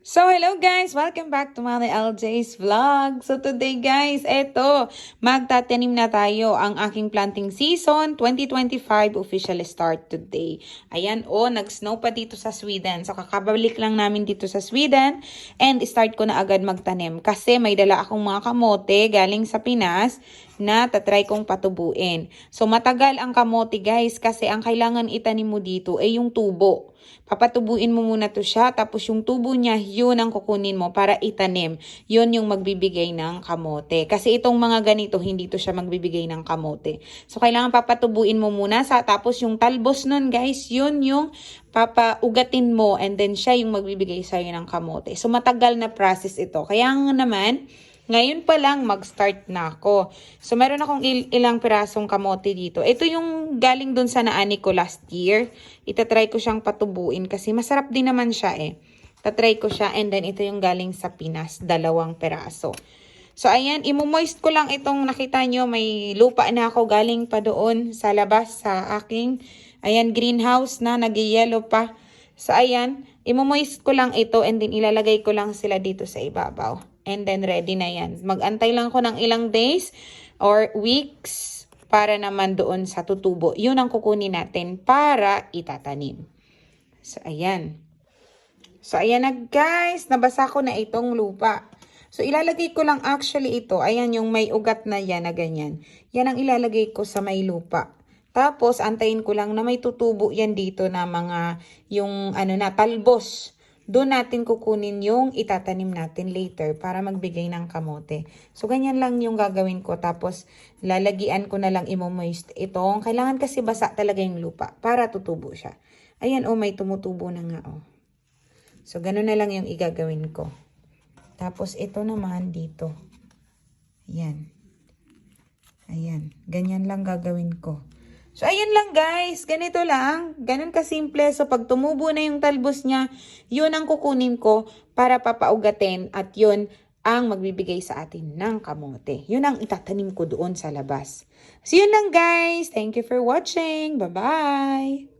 So, hello guys! Welcome back to Mali LJ's Vlog. So, today guys, magtatanim na tayo. Ang aking planting season 2025 officially start today. Ayan, nag-snow pa dito sa Sweden. So, kakabalik lang namin dito sa Sweden and start ko na agad magtanim. Kasi may dala akong mga kamote galing sa Pinas na tatry kong patubuin. So, matagal ang kamote guys kasi ang kailangan itanim mo dito ay yung tubo. Papatubuin mo muna to siya, tapos yung tubo niya, yun ang kukunin mo para itanim. Yun yung magbibigay ng kamote. Kasi itong mga ganito, hindi to siya magbibigay ng kamote. So, kailangan papatubuin mo muna, tapos yung talbos nun guys, yun yung papaugatin mo and then siya yung magbibigay sa'yo ng kamote. So, matagal na process ito. Kaya nga naman, ngayon pa lang mag-start na ako. So, meron akong ilang pirasong kamote dito. Ito yung galing dun sa naani ko last year. Itatry ko siyang patubuin kasi masarap din naman siya eh. Tatry ko siya and then ito yung galing sa Pinas, 2 piraso. So, ayan, imo-moist ko lang itong nakita nyo. May lupa na ako galing pa doon sa labas sa aking, ayan, greenhouse na nag-yellow pa. So, ayan, imo-moist ko lang ito and then ilalagay ko lang sila dito sa ibabaw. And then ready na yan. Mag-antay lang ko ng ilang days or weeks para naman doon sa tutubo. Yun ang kukunin natin para itatanim. So, ayan. So, ayan na guys. Nabasa ko na itong lupa. So, ilalagay ko lang actually ito. Ayan yung may ugat na yan na ganyan. Yan ang ilalagay ko sa may lupa. Tapos, antayin ko lang na may tutubo yan dito na mga yung talbos. Doon natin kukunin yung itatanim natin later para magbigay ng kamote. So, ganyan lang yung gagawin ko. Tapos, lalagian ko na lang imo-moist itong. Kailangan kasi basa talaga yung lupa para tutubo siya. Ayan, may tumutubo na nga, So, ganun na lang yung igagawin ko. Tapos, ito naman dito. Ayan. Ayan. Ganyan lang gagawin ko. So, ayan lang guys. Ganito lang. Ganun kasimple. So, pag tumubo na yung talbos niya, yun ang kukunin ko para papaugatin at yun ang magbibigay sa atin ng kamote. Yun ang itatanim ko doon sa labas. So, yun lang guys. Thank you for watching. Bye-bye!